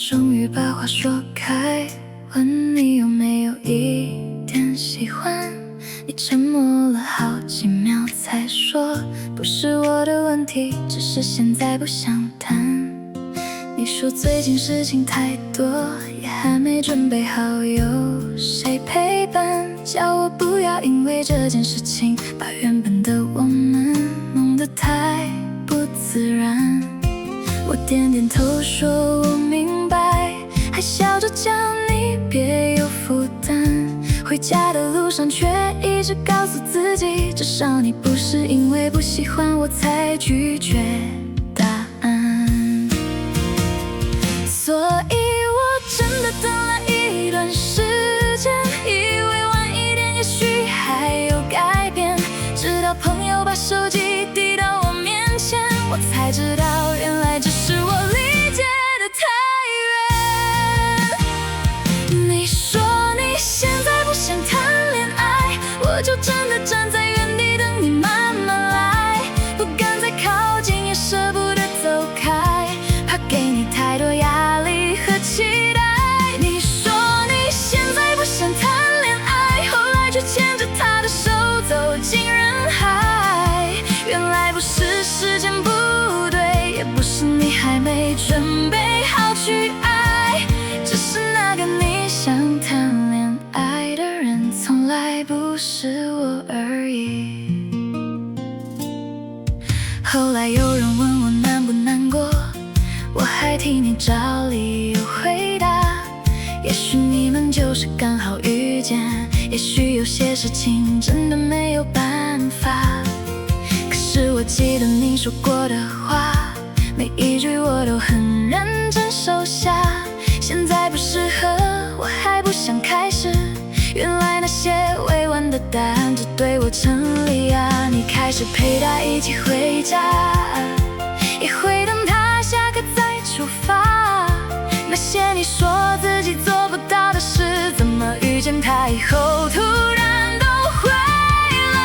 终于把话说开，问你有没有一点喜欢。你沉默了好几秒才说，不是我的问题，只是现在不想谈。你说最近事情太多，也还没准备好有谁陪伴，叫我不要因为这件事情把原本的我们弄得太不自然。我点点头说我明白，还笑着叫你别有负担。回家的路上却一直告诉自己，至少你不是因为不喜欢我才拒绝答案。所以我真的等了一段时间，以为晚一点也许还有改变，直到朋友把手机递到我面前，我才知道原来只是我理解的太远。你说你现在不想谈恋爱，我就真的站在原地等你慢慢来，不敢再靠近也舍不得走开，怕给你太多压力和期待。你说你现在不想谈恋爱，后来却牵着他的手走进人海，原来不是时间不对，也不是你还没准备好去爱，只是那个你想谈恋爱的人从来不是我而已。后来有人问我难不难过，我还替你找理由回答，也许你们就是刚好遇见，也许有些事情真的没有办法。可是我记得你说过的话，每一句我都很认真收下。现在不适合，我还不想开始，原来那些委婉的答案只对我成立啊。你开始陪他一起回家，也会等他下课再出发。那些你说自己做不到的事，怎么遇见他以后突然都会了？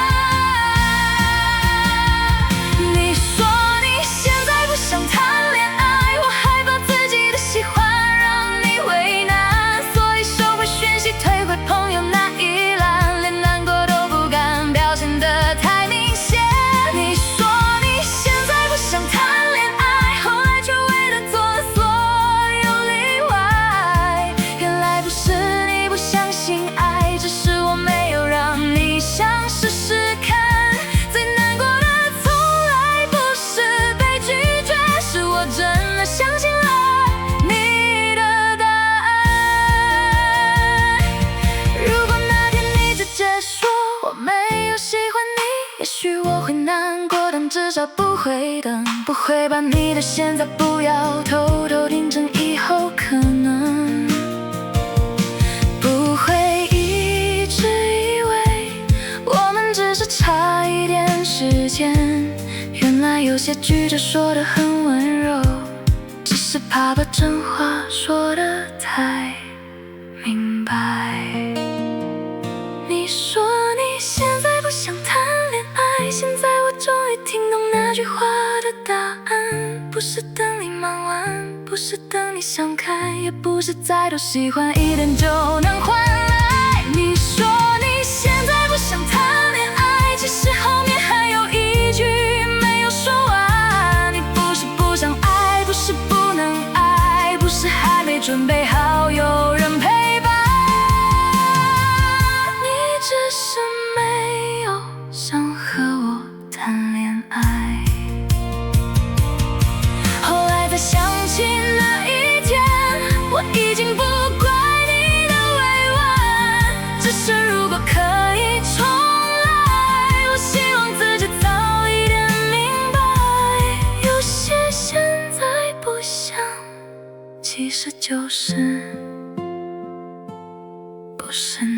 你说你现在不想谈恋爱，我害怕自己的喜欢让你为难，所以收回讯息，退回朋友那一栏，连难过都不敢表现得太明显。你说你现在不想谈恋爱，后来却为了做了所有例外，原来不是你不相信爱，只是我没有让你想试试看。最难过的从来不是被拒绝，是我真的相信了你的答案。如果那天你直接说我没有喜欢你，也许我会难过，但至少不会等，不会把你的现在不要偷偷听成以后可能，不会一直以为我们只是差一点时间，原来有些句子说得很温柔，只是怕把真话说得太明白。你说你现在不想谈恋爱，现在我终于听懂那句话的答案，不是等你忙完，不是等你想开，也不是再多喜欢一点就能换来。你说你现在不想谈恋爱，其实后面还有一句没有说完，你不是不想爱，不是不能爱，不是还没准备好有人陪伴，你只是没有想和我谈恋爱。后来才想起那一天，我已经不怪你的委婉，只是如果可以重来，我希望自己早一点明白，有些现在不想，其实就是不是你。